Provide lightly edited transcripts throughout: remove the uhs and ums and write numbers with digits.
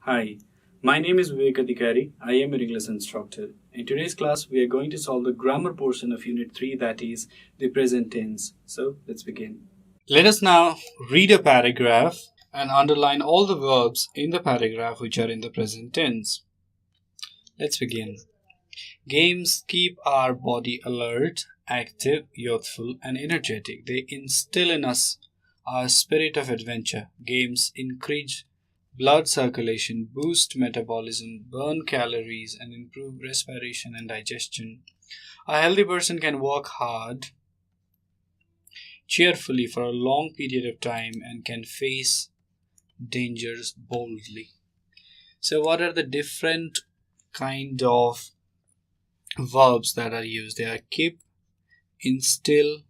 Hi, my name is Bibek Adhikari. I am an English instructor. In today's class, we are going to solve the grammar portion of Unit 3, that is the present tense. So, let's begin. Let us now read a paragraph and underline all the verbs in the paragraph which are in the present tense. Let's begin. Games keep our body alert, active, youthful, and energetic. They instill in us our spirit of adventure. Games increase blood circulation, boost metabolism, burn calories, and improve respiration and digestion. A healthy person can work hard, cheerfully for a long period of time and can face dangers boldly. So, what are the different kind of verbs that are used? They are keep, instill,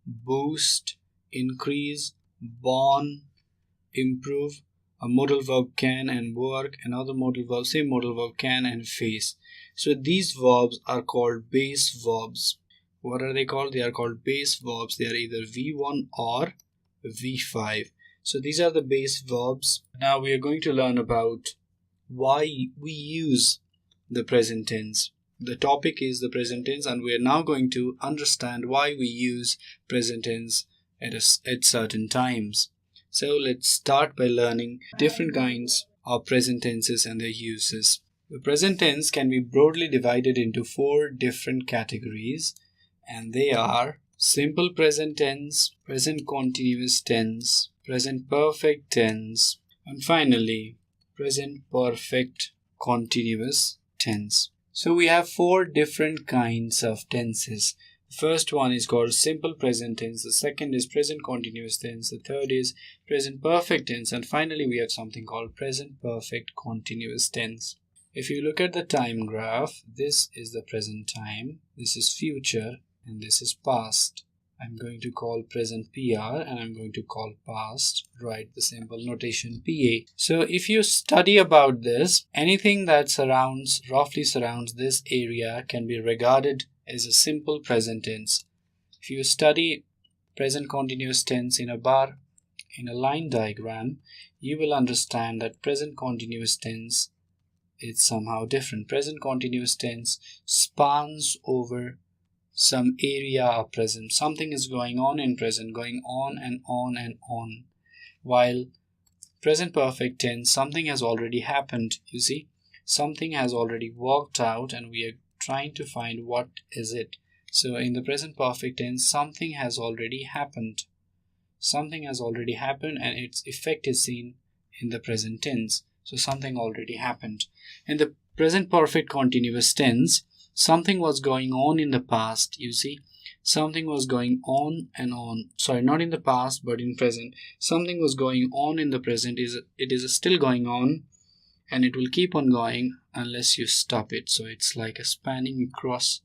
boost, increase, burn, improve. A modal verb can and work, another modal verb, same modal verb can and face. So these verbs are called base verbs. What are they called? They are called base verbs. They are either V1 or V5. So these are the base verbs. Now we are going to learn about why we use the present tense. The topic is the present tense, and we are now going to understand why we use present tense at certain times. So let's start by learning different kinds of present tenses and their uses. The present tense can be broadly divided into 4 different categories, and they are simple present tense, present continuous tense, present perfect tense, and finally present perfect continuous tense. So we have 4 different kinds of tenses. The first one is called simple present tense, the second is present continuous tense, the third is present perfect tense, and finally we have something called present perfect continuous tense. If you look at the time graph, this is the present time, this is future, and this is past. I'm going to call present PR and I'm going to call past, write the simple notation PA. So if you study about this, anything that roughly surrounds this area can be regarded as a simple present tense. If you study present continuous tense in a bar, in a line diagram, you will understand that present continuous tense is somehow different. Present continuous tense spans over some area of present. Something is going on in present, going on and on and on. While present perfect tense, something has already happened. You see, something has already worked out and we are trying to find what is it. So in the present perfect tense, something has already happened. Something has already happened and its effect is seen in the present tense. So something already happened. In the present perfect continuous tense, something was going on in the past. You see, something was going on and on. Sorry, not in the past, but in present. Something was going on in the present. It is still going on, and it will keep on going unless you stop it. So it's like a spanning across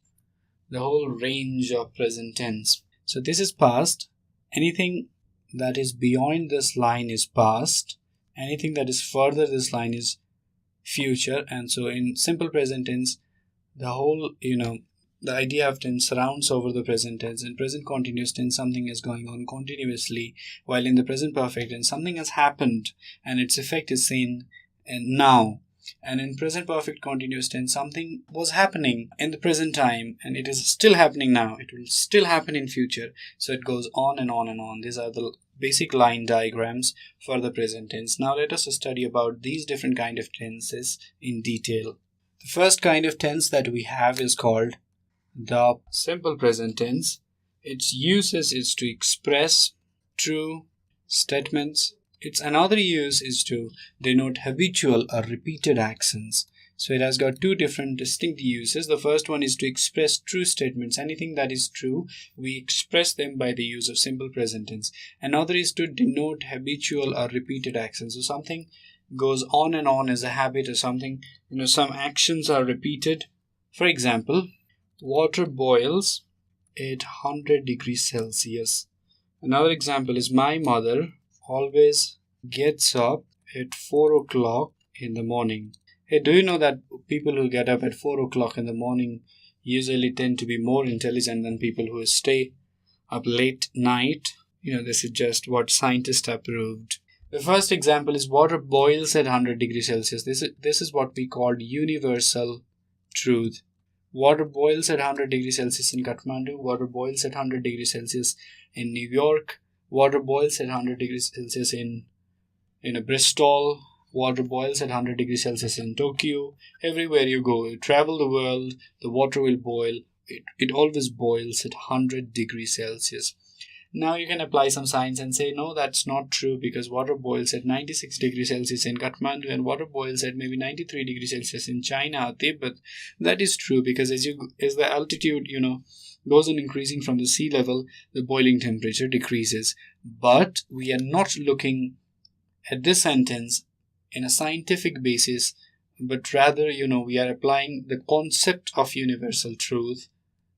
the whole range of present tense. So this is past. Anything that is beyond this line is past. Anything that is further this line is future. And so in simple present tense, the whole, the idea of tense surrounds over the present tense. In present continuous tense, something is going on continuously, while in the present perfect tense, something has happened and its effect is seen now. And in present perfect continuous tense, something was happening in the present time and it is still happening now. It will still happen in future. So it goes on and on and on. These are the basic line diagrams for the present tense. Now let us study about these different kind of tenses in detail. The first kind of tense that we have is called the simple present tense. Its uses is to express true statements. Its another use is to denote habitual or repeated actions. So it has got 2 different distinct uses. The first one is to express true statements. Anything that is true, we express them by the use of simple present tense. Another is to denote habitual or repeated actions. So something goes on and on as a habit or something, some actions are repeated. For example, water boils at 100 degrees Celsius. Another example is my mother always gets up at 4 o'clock in the morning. Hey, do you know that people who get up at 4 o'clock in the morning usually tend to be more intelligent than people who stay up late night? This is just what scientists have proved. The first example is water boils at 100 degrees Celsius. This is what we call universal truth. Water boils at 100 degrees Celsius in Kathmandu. Water boils at 100 degrees Celsius in New York. Water boils at 100 degrees Celsius in Bristol. Water boils at 100 degrees Celsius in Tokyo. Everywhere you go, you travel the world, the water will boil. It always boils at 100 degrees Celsius. Now you can apply some science and say, no, that's not true, because water boils at 96 degrees Celsius in Kathmandu and water boils at maybe 93 degrees Celsius in China or Tibet. That is true, because as the altitude, goes on increasing from the sea level, the boiling temperature decreases. But we are not looking at this sentence in a scientific basis, but rather, we are applying the concept of universal truth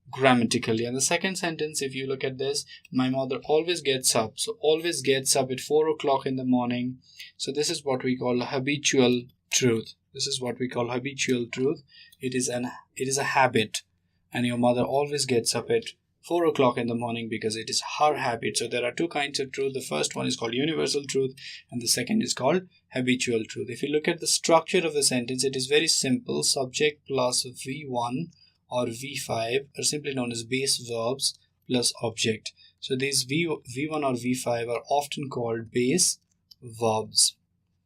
grammatically. And the second sentence, if you look at this, my mother always gets up. So always gets up at 4 o'clock in the morning. So this is what we call habitual truth. This is what we call habitual truth. It is a habit, and your mother always gets up at 4 o'clock in the morning because it is her habit. So there are two kinds of truth. The first one is called universal truth, and the second is called habitual truth. If you look at the structure of the sentence, it is very simple. Subject plus V1 or V5 are simply known as base verbs plus object. So these V1 or V5 are often called base verbs.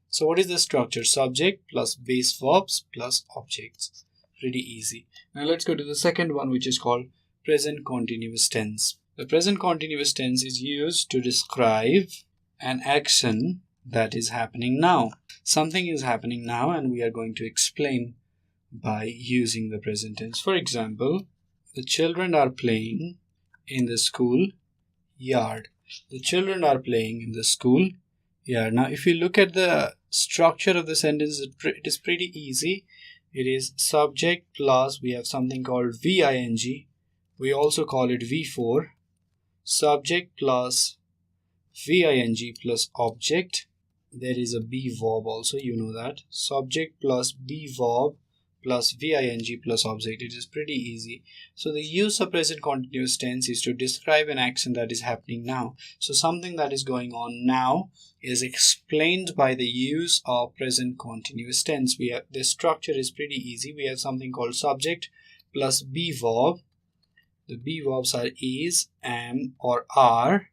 So what is the structure? Subject plus base verbs plus objects. Pretty easy. Now let's go to the second one, which is called present continuous tense. The present continuous tense is used to describe an action that is happening now. Something is happening now, and we are going to explain by using the present tense. For example, the children are playing in the school yard. The children are playing in the school yard. Now, if you look at the structure of the sentence, it is pretty easy. It is subject plus we have something called VING. We also call it V4. Subject plus VING plus object. There is a be verb also, you know that. Subject plus be verb plus VING plus object. It is pretty easy. So the use of present continuous tense is to describe an action that is happening now. So something that is going on now is explained by the use of present continuous tense. The structure is pretty easy. We have something called subject plus be verb. The be verbs are is, am, or are.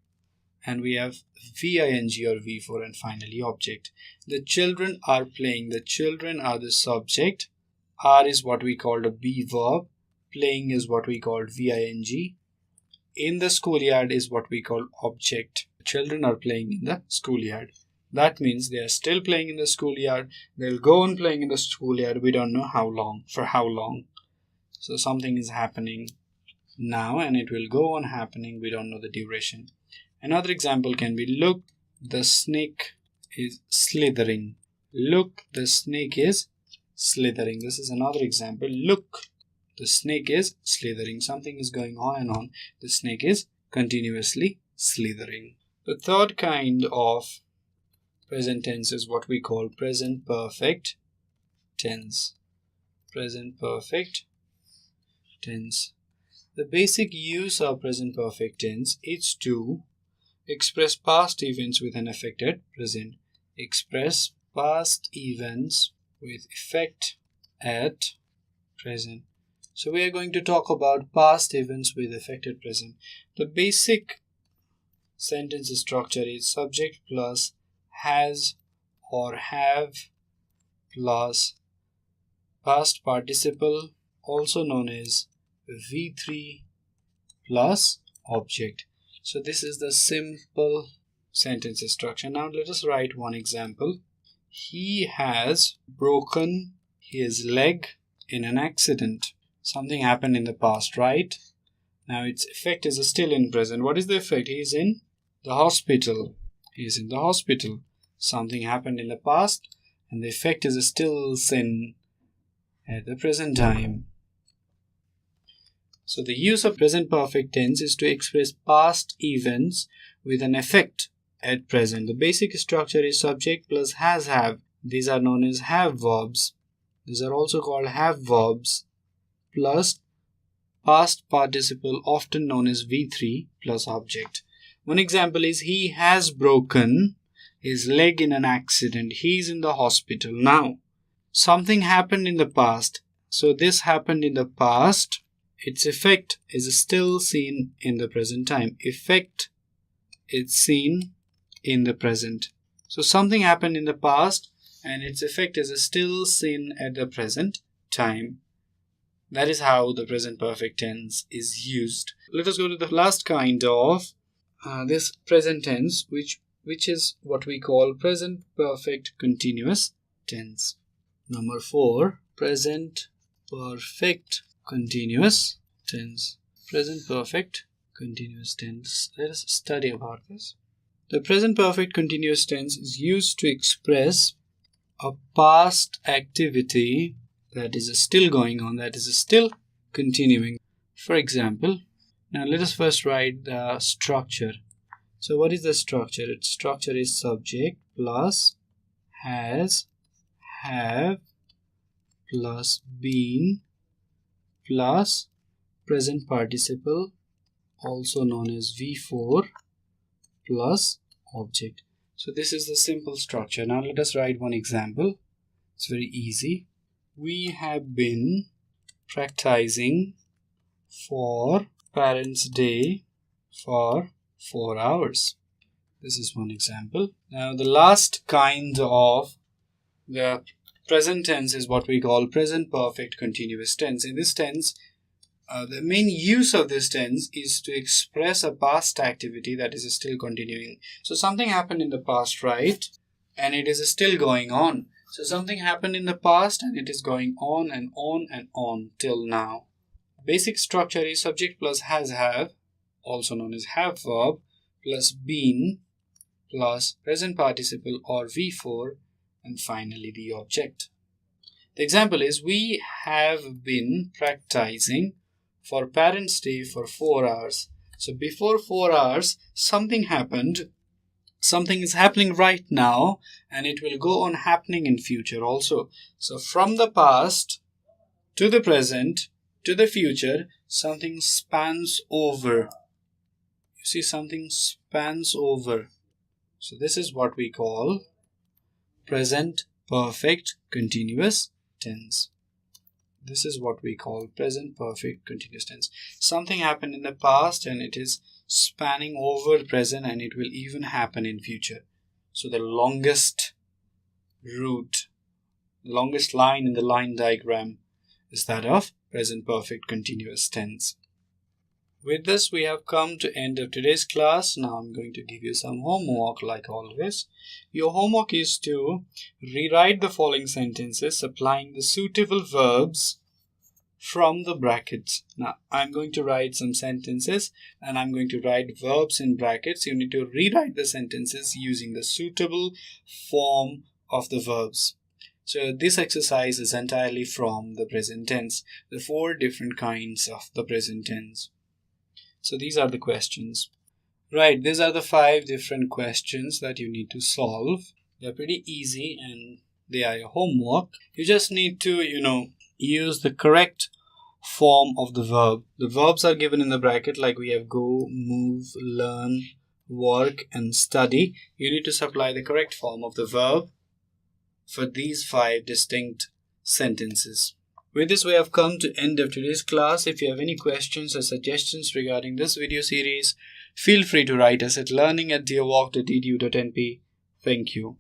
And we have VING or V4, and finally object. The children are playing. The children are the subject. Are is what we called a be verb. Playing is what we called VING. In the schoolyard is what we call object. Children are playing in the schoolyard. That means they are still playing in the schoolyard. They'll go on playing in the schoolyard. We don't know how long. For how long. So something is happening now, and it will go on happening. We don't know the duration. Another example can be, look, the snake is slithering. Look, the snake is slithering. This is another example. Look, the snake is slithering. Something is going on and on. The snake is continuously slithering. The third kind of present tense is what we call present perfect tense. Present perfect tense. The basic use of present perfect tense is to express past events with an effect at present. Express past events with effect at present. So we are going to talk about past events with effect at present. The basic sentence structure is subject plus has or have plus past participle, also known as V3 plus object. So this is the simple sentence structure. Now let us write one example. He has broken his leg in an accident. Something happened in the past, right? Now its effect is still in present. What is the effect? He is in the hospital. He is in the hospital. Something happened in the past, and the effect is still in at the present time. So the use of present perfect tense is to express past events with an effect at present. The basic structure is subject plus has have. These are known as have verbs. These are also called have verbs plus past participle, often known as V3 plus object. One example is he has broken his leg in an accident. He's in the hospital. Now, something happened in the past. So this happened in the past. Its effect is still seen in the present time. Effect is seen in the present. So something happened in the past and its effect is still seen at the present time. That is how the present perfect tense is used. Let us go to the last kind of this present tense, which is what we call present perfect continuous tense. Number 4, present perfect continuous tense. Present perfect continuous tense. Let us study about this. The present perfect continuous tense is used to express a past activity that is still going on, that is still continuing. For example, now let us first write the structure. So what is the structure? Its structure is subject plus has, have plus been plus present participle, also known as V4, plus object. So this is the simple structure. Now let us write one example. It's very easy. We have been practicing for Parents' Day for 4 hours. This is one example. Now the last kind of the present tense is what we call present perfect continuous tense. In this tense, the main use of this tense is to express a past activity that is still continuing. So something happened in the past, right? And it is still going on. So something happened in the past and it is going on and on and on till now. Basic structure is subject plus has, have, also known as have verb, plus been, plus present participle or V4, and finally the object. The example is, we have been practicing for Parents' Day for 4 hours. So before 4 hours, something happened. Something is happening right now and it will go on happening in future also. So from the past to the present to the future, something spans over. You see, something spans over. So this is what we call present perfect continuous tense. This is what we call present perfect continuous tense. Something happened in the past and it is spanning over present and it will even happen in future. So the longest route, the longest line in the line diagram is that of present perfect continuous tense. With this, we have come to end of today's class. Now I'm going to give you some homework like always. Your homework is to rewrite the following sentences applying the suitable verbs from the brackets. Now I'm going to write some sentences and I'm going to write verbs in brackets. You need to rewrite the sentences using the suitable form of the verbs. So this exercise is entirely from the present tense, the 4 different kinds of the present tense. So these are the questions. Right, these are the 5 different questions that you need to solve. They're pretty easy and they are your homework. You just need to, use the correct form of the verb. The verbs are given in the bracket like we have go, move, learn, work and study. You need to supply the correct form of the verb for these 5 distinct sentences. With this, we have come to end of today's class. If you have any questions or suggestions regarding this video series, feel free to write us at learning@deerwalk.edu.np. Thank you.